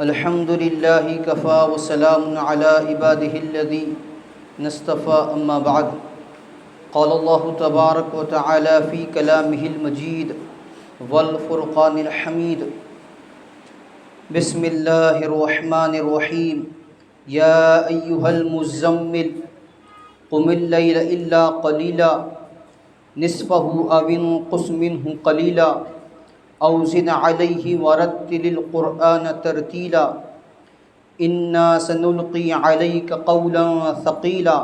الحمد لله كفى وسلام على عباده الذين اصطفى أما بعد قال الله تبارك وتعالى في كلامه المجيد والفرقان الحميد بسم الله الرحمن الرحيم يا أيها المزمل قم الليل إلا قليلا نصفه أو انقص منه قليلا أو زد عليه ورتل القرآن ترتيلا إنا سنلقي عليك قولا ثقيلا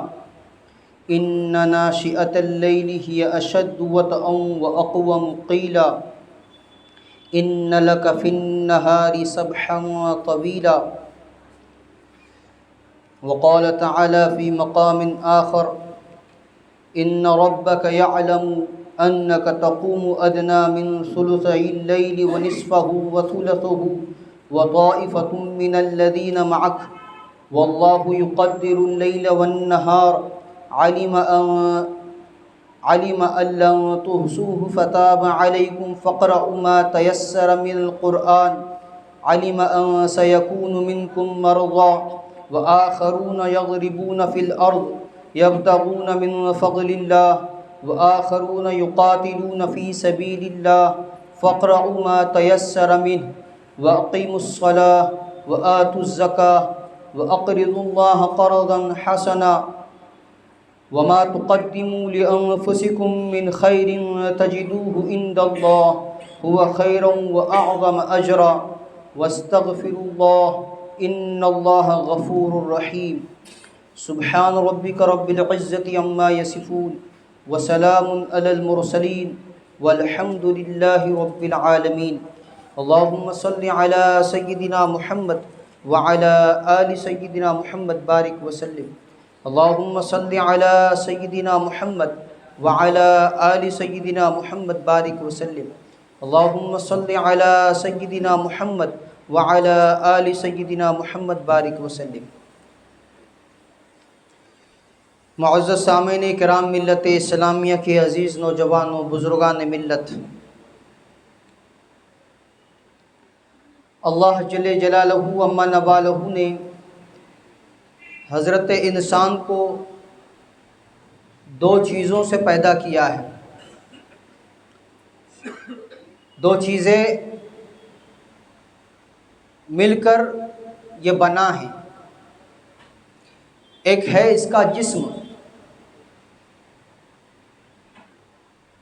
إن ناشئة الليل هي أشد وطئا وأقوم قيلا إن لك في النهار سبحا طويلا وقال تعالى في مقام آخر إن ربك يعلم أنك تقوم أدنى من ثلثي الليل ونصفه وثلثه وطائفة من الذين معك والله يقدر الليل والنهار علم أن لن تحصوه فتاب عليكم فاقرؤوا ما تيسر من القرآن علم أن سيكون منكم مرضى وآخرون يضربون في الأرض يبتغون من فضل الله وآخرون يقاتلون في سبيل الله فاقرؤوا ما تيسر منه وأقيموا الصلاة وآتوا الزكاة وأقرضوا الله قرضا حسنا وما تقدموا لأنفسكم من خير تجدوه عند الله هو خيرا وأعظم أجرا واستغفروا الله إن الله غفور رحيم سبحان ربك رب العزة عما يصفون وسلام على المرسلين والحمد لله رب العالمين اللهم صل على سيدنا محمد وعلى آل سيدنا محمد بارك وسلم اللهم صل على سيدنا محمد وعلى آل سيدنا محمد بارك وسلم اللهم صل على سيدنا محمد وعلى آل سيدنا محمد بارك وسلم معزز سامعین کرام، ملت اسلامیہ کے عزیز نوجوانوں، بزرگان ملت، اللہ جل جلالہ عما نوالہ نے حضرت انسان کو دو چیزوں سے پیدا کیا ہے۔ دو چیزیں مل کر یہ بنا ہے۔ ایک ہے اس کا جسم،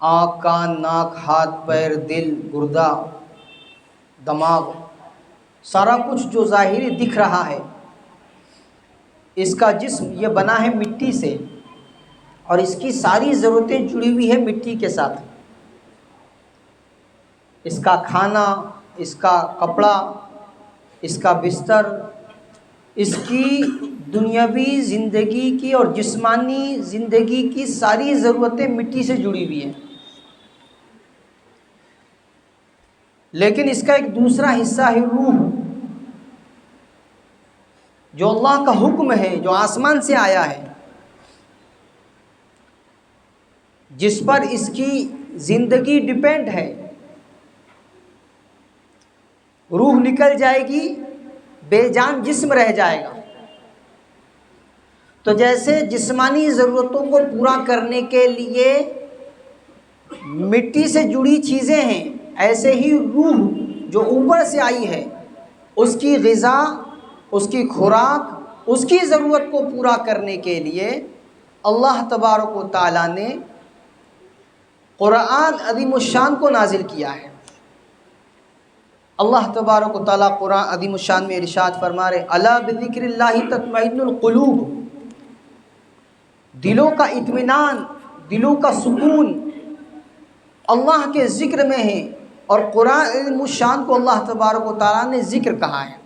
آنکھ، کان، ناک، ہاتھ، پیر، دل، گردہ، دماغ، سارا کچھ جو ظاہری دکھ رہا ہے، اس کا جسم یہ بنا ہے مٹی سے، اور اس کی ساری ضرورتیں جڑی ہوئی ہیں مٹی کے ساتھ۔ اس کا کھانا، اس کا کپڑا، اس کا بستر، اس کی دنیاوی زندگی کی اور جسمانی زندگی کی ساری ضرورتیں مٹی سے جڑی ہوئی ہیں۔ لیکن اس کا ایک دوسرا حصہ ہے روح، جو اللہ کا حکم ہے، جو آسمان سے آیا ہے، جس پر اس کی زندگی ڈیپینڈ ہے۔ روح نکل جائے گی، بے جان جسم رہ جائے گا۔ تو جیسے جسمانی ضرورتوں کو پورا کرنے کے لیے مٹی سے جڑی چیزیں ہیں، ایسے ہی روح جو اوپر سے آئی ہے، اس کی غذا، اس کی خوراک، اس کی ضرورت کو پورا کرنے کے لیے اللہ تبارک و تعالیٰ نے قرآن عظیم الشان کو نازل کیا ہے۔ اللہ تبارک و تعالیٰ قرآن عظیم الشان میں ارشاد فرما رہے الا بذکر اللہ تطمئن القلوب، دلوں کا اطمینان، دلوں کا سکون اللہ کے ذکر میں ہے، اور قرآن عظیم الشان کو اللہ تبارک و تعالیٰ نے ذکر کہا ہے۔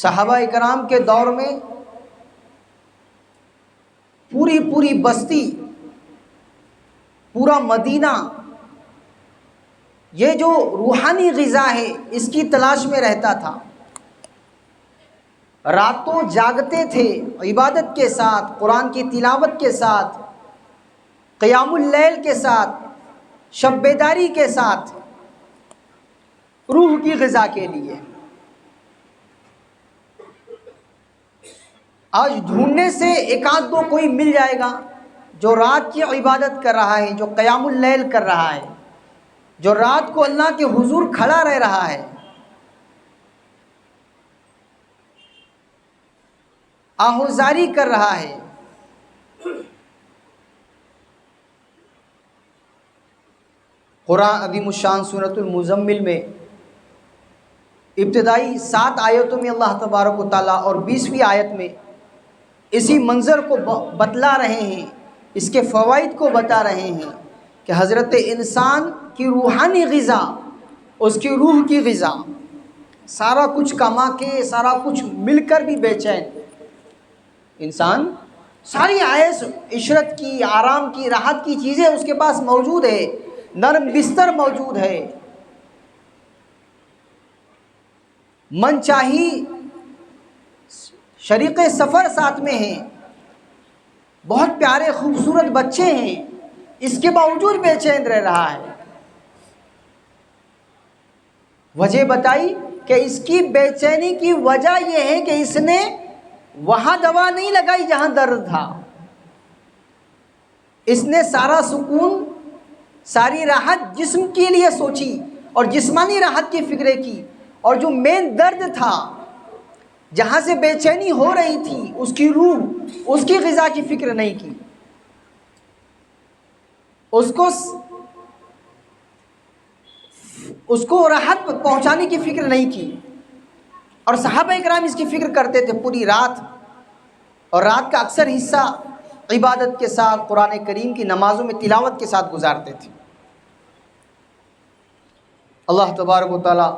صحابہ اکرام کے دور میں پوری بستی، پورا مدینہ، یہ جو روحانی غذا ہے اس کی تلاش میں رہتا تھا۔ راتوں جاگتے تھے عبادت کے ساتھ، قرآن کی تلاوت کے ساتھ، قیام اللیل کے ساتھ، شب بیداری کے ساتھ، روح کی غذا کے لیے۔ آج ڈھونڈنے سے ایک آدھ دو کوئی مل جائے گا جو رات کی عبادت کر رہا ہے، جو قیام اللیل کر رہا ہے، جو رات کو اللہ کے حضور کھڑا رہ رہا ہے، آہوزاری کر رہا ہے۔ قرآن عظیم الشان سورۃ المزمل میں ابتدائی 7 آیتوں میں اللہ تبارک و تعالیٰ اور 20ویں آیت میں اسی منظر کو بتلا رہے ہیں، اس کے فوائد کو بتا رہے ہیں کہ حضرت انسان کی روحانی غذا، اس کی روح کی غذا، سارا کچھ کما کے، سارا کچھ مل کر بھی بے چین انسان، ساری عیش عشرت کی، آرام کی، راحت کی چیزیں اس کے پاس موجود ہے، نرم بستر موجود ہے، من چاہی شریک سفر ساتھ میں ہیں، بہت پیارے خوبصورت بچے ہیں، اس کے باوجود بے چین رہ رہا ہے۔ وجہ بتائی کہ اس کی بے چینی کی وجہ یہ ہے کہ اس نے وہاں دوا نہیں لگائی جہاں درد تھا، اس نے سارا سکون، ساری راحت جسم کے لیے سوچی اور جسمانی راحت کی فکر کی، اور جو مین درد تھا، جہاں سے بے چینی ہو رہی تھی، اس کی روح، اس کی غذا کی فکر نہیں کی، اس کو راحت پہنچانے کی فکر نہیں کی۔ اور صحابہ اکرام اس کی فکر کرتے تھے پوری رات، اور رات کا اکثر حصہ عبادت کے ساتھ، قرآن کریم کی نمازوں میں تلاوت کے ساتھ گزارتے تھے۔ اللہ تبارک و تعالیٰ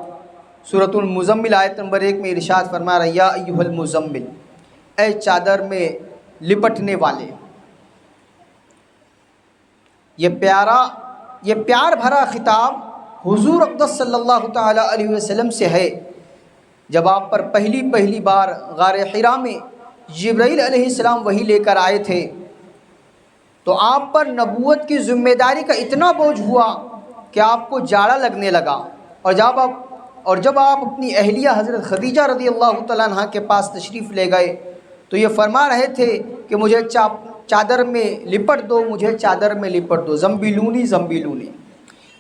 سورۃ المزمل آیت نمبر 1 میں ارشاد فرما رہا ہے، یا ایھا المزمل، اے چادر میں لپٹنے والے۔ یہ پیار بھرا خطاب حضور اقدس صلی اللہ تعالیٰ علیہ وسلم سے ہے۔ جب آپ پر پہلی بار غار حرا میں جبرائیل علیہ السلام وحی لے کر آئے تھے، تو آپ پر نبوت کی ذمہ داری کا اتنا بوجھ ہوا کہ آپ کو جاڑا لگنے لگا، اور جب آپ اپنی اہلیہ حضرت خدیجہ رضی اللہ تعالیٰ عنہ کے پاس تشریف لے گئے تو یہ فرما رہے تھے کہ مجھے چادر میں لپٹ دو، مجھے چادر میں لپٹ دو، زمبیلونی زمبیلونی۔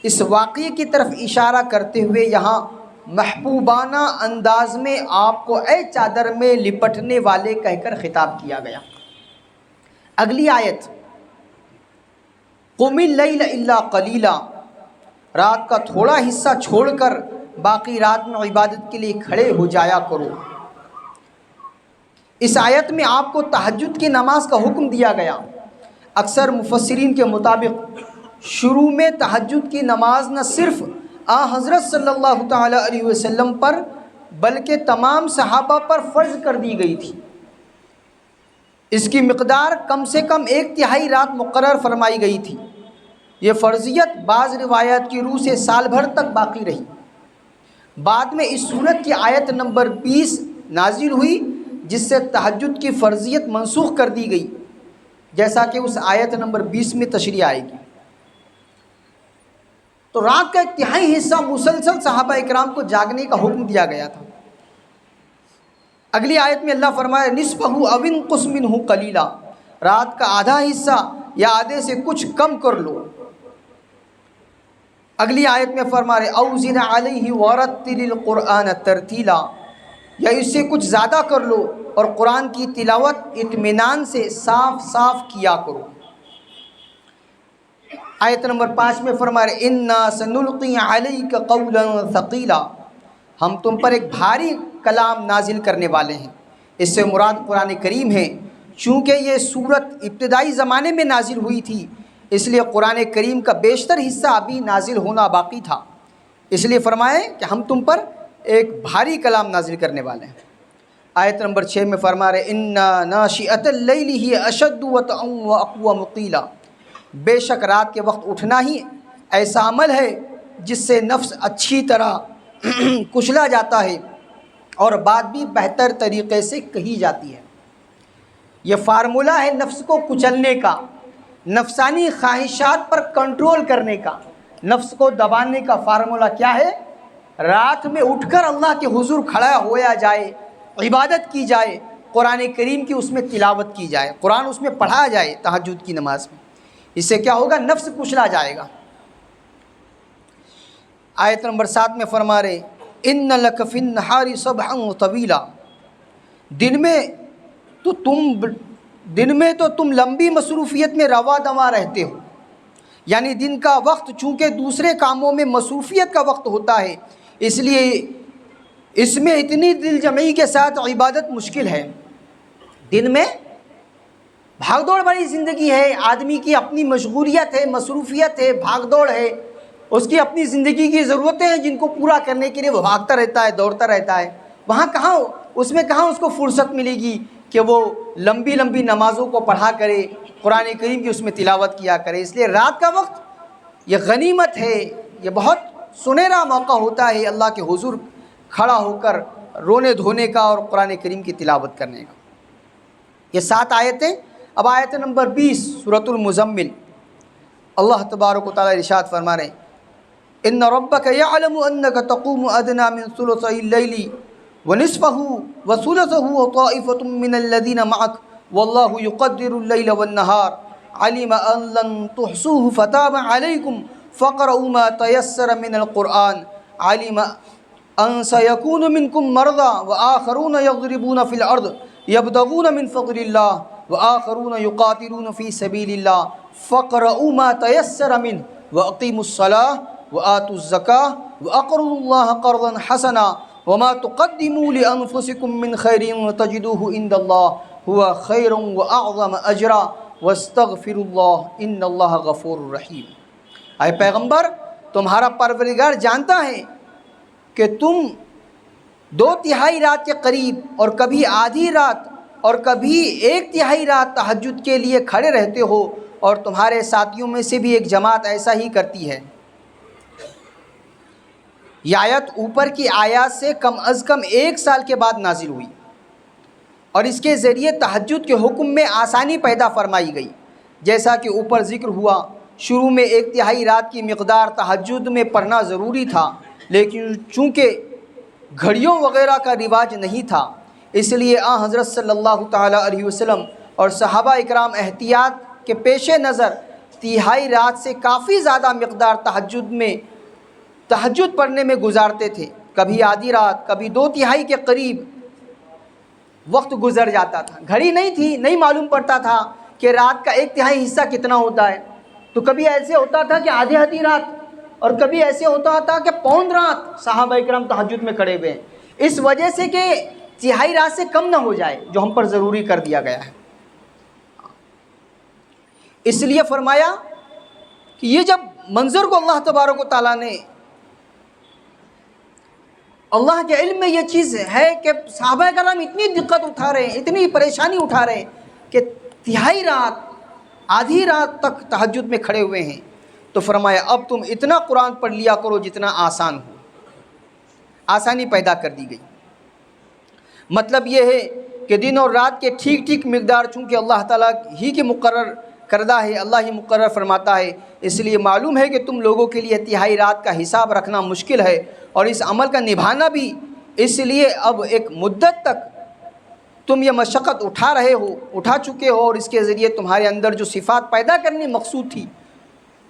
اس واقعے کی طرف اشارہ کرتے ہوئے یہاں محبوبانہ انداز میں آپ کو اے چادر میں لپٹنے والے کہہ کر خطاب کیا گیا۔ اگلی آیت، قم اللیل الا قلیلا، رات کا تھوڑا حصہ چھوڑ کر باقی رات میں عبادت کے لیے کھڑے ہو جایا کرو۔ اس آیت میں آپ کو تہجد کی نماز کا حکم دیا گیا۔ اکثر مفسرین کے مطابق شروع میں تہجد کی نماز نہ صرف حضرت صلی اللہ تعالیٰ علیہ وسلم پر بلکہ تمام صحابہ پر فرض کر دی گئی تھی۔ اس کی مقدار کم سے کم 1/3 رات مقرر فرمائی گئی تھی۔ یہ فرضیت بعض روایات کی روح سے سال بھر تک باقی رہی۔ بعد میں اس سورت کی آیت نمبر 20 نازل ہوئی جس سے تہجد کی فرضیت منسوخ کر دی گئی، جیسا کہ اس آیت نمبر 20 میں تشریح آئے گی۔ تو رات کا 1/3 حصہ مسلسل صحابہ اکرام کو جاگنے کا حکم دیا گیا تھا۔ اگلی آیت میں اللہ فرمائے، نصفہ او انقص منہ قلیلا، رات کا آدھا حصہ یا آدھے سے کچھ کم کر لو۔ اگلی آیت میں فرما رہے، او زد علیہ ورتل القرآن ترتیلا، یا اس سے کچھ زیادہ کر لو اور قرآن کی تلاوت اطمینان سے صاف صاف کیا کرو۔ آیت نمبر 5 میں فرما رہے، انا سنلقی علیک قولا ثقیلا، ہم تم پر ایک بھاری کلام نازل کرنے والے ہیں۔ اس سے مراد قرآن کریم ہے۔ چونکہ یہ سورت ابتدائی زمانے میں نازل ہوئی تھی، اس لیے قرآن کریم کا بیشتر حصہ ابھی نازل ہونا باقی تھا، اس لیے فرمائے کہ ہم تم پر ایک بھاری کلام نازل کرنے والے ہیں۔ آیت نمبر 6 میں فرما رہے، انا ناشئۃ اللیل ہی اشد وطئا واقوم قیلا، بے شک رات کے وقت اٹھنا ہی ایسا عمل ہے جس سے نفس اچھی طرح کچلا جاتا ہے اور بات بھی بہتر طریقے سے کہی جاتی ہے۔ یہ فارمولہ ہے نفس کو کچلنے کا، نفسانی خواہشات پر کنٹرول کرنے کا، نفس کو دبانے کا فارمولہ کیا ہے؟ رات میں اٹھ کر اللہ کے حضور کھڑا ہویا جائے، عبادت کی جائے، قرآن کریم کی اس میں تلاوت کی جائے، قرآن اس میں پڑھا جائے تہجد کی نماز میں۔ اس سے کیا ہوگا؟ نفس کچلا جائے گا۔ آیت نمبر 7 میں فرما رہے ان لک فی النہار سبحا طویلا، دن میں تو تم لمبی مصروفیت میں رواں دواں رہتے ہو، یعنی دن کا وقت چونکہ دوسرے کاموں میں مصروفیت کا وقت ہوتا ہے، اس لیے اس میں اتنی دل جمعی کے ساتھ عبادت مشکل ہے۔ دن میں بھاگ دوڑ بڑی زندگی ہے، آدمی کی اپنی مشغولیت ہے، مصروفیت ہے، بھاگ دوڑ ہے، اس کی اپنی زندگی کی ضرورتیں ہیں جن کو پورا کرنے کے لیے وہ بھاگتا رہتا ہے، دوڑتا رہتا ہے۔ وہاں کہاں اس کو فرصت ملے گی کہ وہ لمبی لمبی نمازوں کو پڑھا کرے، قرآن کریم کی اس میں تلاوت کیا کرے۔ اس لیے رات کا وقت یہ غنیمت ہے، یہ بہت سنہرا موقع ہوتا ہے اللہ کے حضور کھڑا ہو کر رونے دھونے کا اور قرآن کریم کی تلاوت کرنے کا۔ یہ 7 آیتیں۔ اب آیت نمبر 20 سورۃ المزمل، اللہ تبارک و تعالی ارشاد فرما رہے ہیں ان ربک یعلم انک تقوم ادنی من ثلثی اللیل ونصفہ وثلثہ وطائفۃ من الذین معک واللہ یقدر اللیل والنہار علم ان لن تحصوه فتاب علیکم فاقرؤوا ما تیسر من القرآن علم ان سیکون منکم مرضی وآخرون یضربون فی الارض یبتغون من فضل اللہ وآخرون یقاتلون فی سبیل اللہ فاقرؤوا ما تیسر منہ واقیموا الصلاۃ وآتوا الزکاۃ واقرضوا اللہ قرضا حسنا وما تقدموا لانفسکم من خیر تجدوه عند اللہ هو خیر واعظم اجرا واستغفروا اللہ ان اللہ غفور رحیم۔ اے پیغمبر، تمہارا پروردگار جانتا ہے کہ تم 2/3 رات کے قریب اور کبھی آدھی رات اور کبھی 1/3 رات تہجد کے لیے کھڑے رہتے ہو، اور تمہارے ساتھیوں میں سے بھی ایک جماعت ایسا ہی کرتی ہے۔ یہ آیت اوپر کی آیات سے کم از کم 1 سال کے بعد نازل ہوئی، اور اس کے ذریعے تہجد کے حکم میں آسانی پیدا فرمائی گئی۔ جیسا کہ اوپر ذکر ہوا، شروع میں 1/3 رات کی مقدار تہجد میں پڑھنا ضروری تھا، لیکن چونکہ گھڑیوں وغیرہ کا رواج نہیں تھا، اس لیے حضرت صلی اللہ تعالیٰ علیہ وسلم اور صحابہ اکرام احتیاط کے پیش نظر 1/3 رات سے کافی زیادہ مقدار تہجد پڑھنے میں گزارتے تھے۔ کبھی آدھی رات، کبھی 2/3 کے قریب وقت گزر جاتا تھا۔ گھڑی نہیں تھی، نہیں معلوم پڑتا تھا کہ رات کا 1/3 حصہ کتنا ہوتا ہے، تو کبھی ایسے ہوتا تھا کہ آدھی رات، اور کبھی ایسے ہوتا تھا کہ پون رات صحابہ اکرام تہجد میں کھڑے ہوئے ہیں، اس وجہ سے کہ 1/3 رات سے کم نہ ہو جائے جو ہم پر ضروری کر دیا گیا ہے۔ اس لیے فرمایا کہ یہ جب منظر کو اللہ تبارک و تعالیٰ نے، اللہ کے علم میں یہ چیز ہے کہ صحابہ کرام اتنی دقت اٹھا رہے ہیں، اتنی پریشانی اٹھا رہے ہیں کہ 1/3 رات، آدھی رات تک تہجد میں کھڑے ہوئے ہیں، تو فرمایا اب تم اتنا قرآن پڑھ لیا کرو جتنا آسان ہو۔ آسانی پیدا کر دی گئی۔ مطلب یہ ہے کہ دن اور رات کے ٹھیک ٹھیک مقدار چونکہ اللہ تعالیٰ ہی کے مقرر کردہ ہے، اللہ ہی مقرر فرماتا ہے، اس لیے معلوم ہے کہ تم لوگوں کے لیے 1/3 رات کا حساب رکھنا مشکل ہے، اور اس عمل کا نبھانا بھی، اس لیے اب ایک مدت تک تم یہ مشقت اٹھا چکے ہو، اور اس کے ذریعے تمہارے اندر جو صفات پیدا کرنے مقصود تھی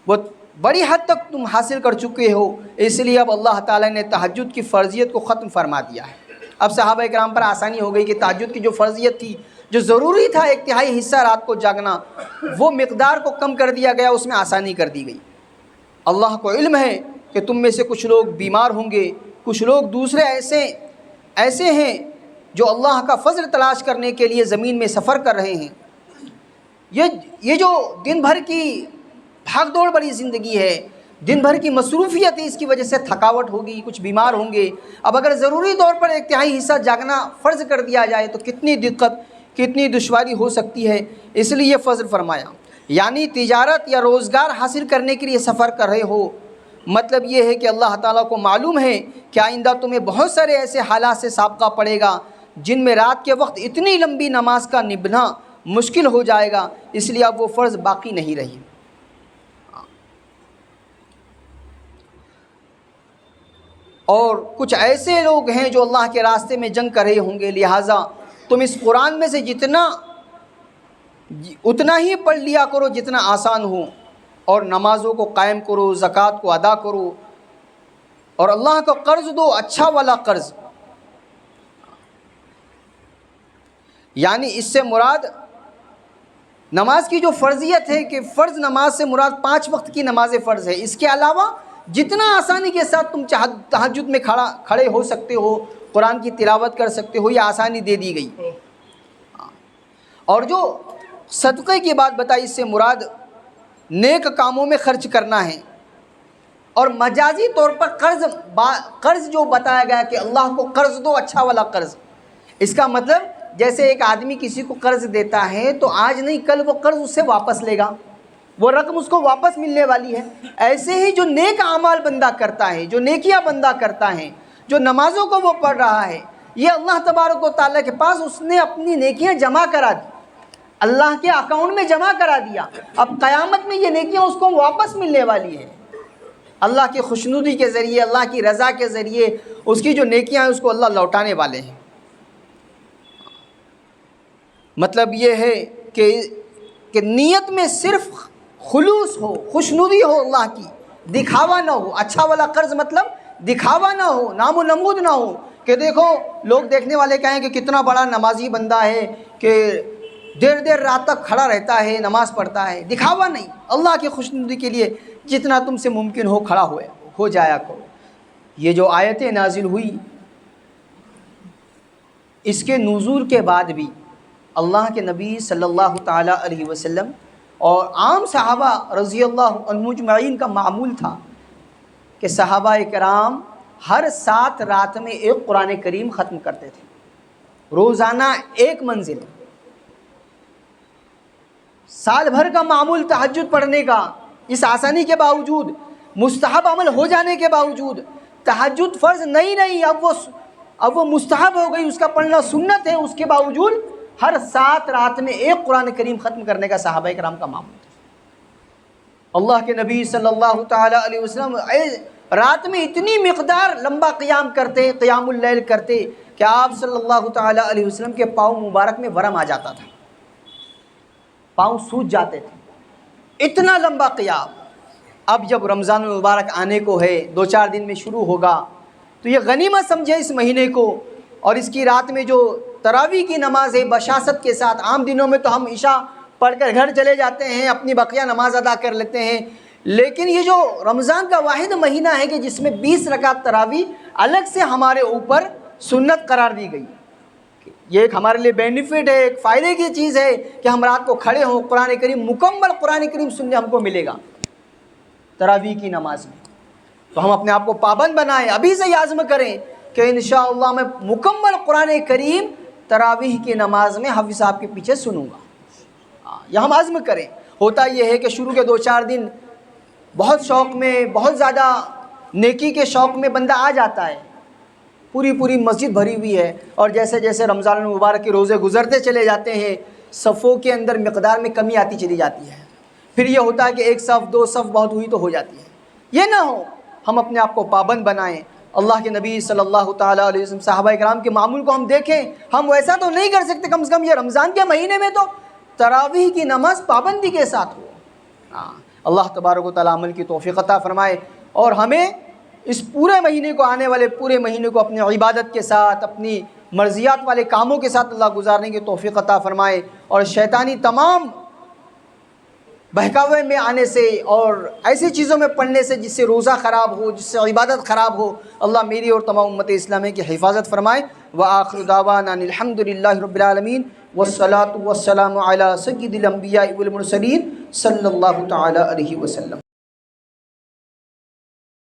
وہ بڑی حد تک تم حاصل کر چکے ہو، اس لیے اب اللہ تعالیٰ نے تہجد کی فرضیت کو ختم فرما دیا ہے۔ اب صحابہ کرام پر آسانی ہو گئی کہ تہجد کی جو فرضیت تھی، جو ضروری تھا 1/3 حصہ رات کو جاگنا، وہ مقدار کو کم کر دیا گیا، اس میں آسانی کر دی گئی۔ اللہ کو علم ہے کہ تم میں سے کچھ لوگ بیمار ہوں گے، کچھ لوگ دوسرے ایسے ہیں جو اللہ کا فضل تلاش کرنے کے لیے زمین میں سفر کر رہے ہیں۔ یہ جو دن بھر کی بھاگ دوڑ بڑی زندگی ہے، دن بھر کی مصروفیت ہے، اس کی وجہ سے تھکاوٹ ہوگی، کچھ بیمار ہوں گے۔ اب اگر ضروری طور پر 1/3 حصہ جاگنا فرض کر دیا جائے تو کتنی دقت، کتنی دشواری ہو سکتی ہے، اس لیے یہ فضل فرمایا۔ یعنی تجارت یا روزگار حاصل کرنے کے لیے سفر کر رہے ہو، مطلب یہ ہے کہ اللہ تعالیٰ کو معلوم ہے کہ آئندہ تمہیں بہت سارے ایسے حالات سے سابقہ پڑے گا جن میں رات کے وقت اتنی لمبی نماز کا نبھنا مشکل ہو جائے گا، اس لیے اب وہ فرض باقی نہیں رہی۔ اور کچھ ایسے لوگ ہیں جو اللہ کے راستے میں جنگ کر رہے ہوں گے، لہٰذا تم اس قرآن میں سے اتنا ہی پڑھ لیا کرو جتنا آسان ہو، اور نمازوں کو قائم کرو، زکوٰۃ کو ادا کرو، اور اللہ کو قرض دو، اچھا والا قرض۔ یعنی اس سے مراد نماز کی جو فرضیت ہے کہ فرض نماز سے مراد 5 وقت کی نماز فرض ہے، اس کے علاوہ جتنا آسانی کے ساتھ تم تہجد میں کھڑے ہو سکتے ہو، قرآن کی تلاوت کر سکتے ہو، یہ آسانی دے دی گئی۔ اور جو صدقے کی بات بتائی، اس سے مراد نیک کاموں میں خرچ کرنا ہے۔ اور مجازی طور پر قرض جو بتایا گیا کہ اللہ کو قرض دو، اچھا والا قرض، اس کا مطلب جیسے ایک آدمی کسی کو قرض دیتا ہے تو آج نہیں کل وہ قرض اس سے واپس لے گا، وہ رقم اس کو واپس ملنے والی ہے۔ ایسے ہی جو نیک اعمال بندہ کرتا ہے، جو نیکیاں بندہ کرتا ہے، جو نمازوں کو وہ پڑھ رہا ہے، یہ اللہ تبارک و تعالیٰ کے پاس اس نے اپنی نیکیاں جمع کرا دی، اللہ کے اکاؤنٹ میں جمع کرا دیا۔ اب قیامت میں یہ نیکیاں اس کو واپس ملنے والی ہے، اللہ کی خوشنودی کے ذریعے، اللہ کی رضا کے ذریعے اس کی جو نیکیاں ہیں اس کو اللہ لوٹانے والے ہیں۔ مطلب یہ ہے کہ نیت میں صرف خلوص ہو، خوشنودی ہو اللہ کی، دکھاوا نہ ہو۔ اچھا والا قرض مطلب دکھاوا نہ ہو، نام و نمود نہ ہو کہ دیکھو لوگ دیکھنے والے کہیں کہ کتنا بڑا نمازی بندہ ہے کہ دیر رات تک کھڑا رہتا ہے، نماز پڑھتا ہے۔ دکھاوا نہیں، اللہ کی خوشنودی کے لیے جتنا تم سے ممکن ہو کھڑا ہو جایا کرو۔ یہ جو آیتیں نازل ہوئی، اس کے نزول کے بعد بھی اللہ کے نبی صلی اللہ تعالیٰ علیہ وسلم اور عام صحابہ رضی اللہ عنہم اجمعین کا معمول تھا کہ صحابہ کرام ہر 7 رات میں ایک قرآن کریم ختم کرتے تھے، روزانہ ایک منزل۔ سال بھر کا معمول تہجد پڑھنے کا، اس آسانی کے باوجود، مستحب عمل ہو جانے کے باوجود، تہجد فرض نہیں، اب وہ مستحب ہو گئی، اس کا پڑھنا سنت ہے، اس کے باوجود ہر 7 رات میں ایک قرآن کریم ختم کرنے کا صحابہ کرام کا معمول تھا۔ اللہ کے نبی صلی اللہ تعالیٰ علیہ وسلم رات میں اتنی مقدار لمبا قیام کرتے، قیام اللیل کرتے کہ آپ صلی اللہ تعالیٰ علیہ وسلم کے پاؤں مبارک میں ورم آ جاتا تھا، پاؤں سوج جاتے تھے، اتنا لمبا قیام۔ اب جب رمضان المبارک آنے کو ہے، 2-4 دن میں شروع ہوگا، تو یہ غنیمت سمجھے اس مہینے کو، اور اس کی رات میں جو تراویح کی نماز ہے بشاست کے ساتھ، عام دنوں میں تو ہم عشاء پڑھ کر گھر چلے جاتے ہیں، اپنی بقیہ نماز ادا کر لیتے ہیں، لیکن یہ جو رمضان کا واحد مہینہ ہے کہ جس میں 20 رکعت تراویح الگ سے ہمارے اوپر سنت قرار دی گئی، یہ ایک ہمارے لیے بینیفٹ ہے، ایک فائدے کی چیز ہے کہ ہم رات کو کھڑے ہوں، قرآن کریم مکمل قرآن کریم سننے ہم کو ملے گا تراویح کی نماز میں۔ تو ہم اپنے آپ کو پابند بنائیں، ابھی سے یہ عزم کریں کہ انشاءاللہ میں مکمل قرآن کریم تراویح کی نماز میں حافظ صاحب کے پیچھے سنوں گا۔ یہ ہم عزم کریں۔ ہوتا یہ ہے کہ شروع کے 2-4 دن بہت شوق میں، بہت زیادہ نیکی کے شوق میں بندہ آ جاتا ہے، پوری مسجد بھری ہوئی ہے، اور جیسے جیسے رمضان المبارک کے روزے گزرتے چلے جاتے ہیں، صفوں کے اندر مقدار میں کمی آتی چلی جاتی ہے، پھر یہ ہوتا ہے کہ 1 صف 2 صف بہت ہوئی تو ہو جاتی ہے۔ یہ نہ ہو، ہم اپنے آپ کو پابند بنائیں۔ اللہ کے نبی صلی اللہ تعالیٰ علیہ وسلم صحابہ کرام کے معمول کو ہم دیکھیں، ہم ویسا تو نہیں کر سکتے، کم سے کم یہ رمضان کے مہینے میں تو تراویح کی نماز پابندی کے ساتھ ہو۔ اللہ تبارک و تعالیٰ عمل کی توفیق عطا فرمائے، اور ہمیں اس پورے مہینے کو، آنے والے پورے مہینے کو اپنی عبادت کے ساتھ، اپنی مرضیات والے کاموں کے ساتھ اللہ گزارنے کی توفیق عطا فرمائے، اور شیطانی تمام بہکاوے میں آنے سے اور ایسی چیزوں میں پڑھنے سے جس سے روزہ خراب ہو، جس سے عبادت خراب ہو، اللہ میری اور تمام امت اسلامیہ کی حفاظت فرمائے۔ وآخر دعوانا الحمد للہ رب العالمین، والصلاة والسلام علی سید الانبیاء والمرسلین صلی اللہ تعالی علیہ وسلم۔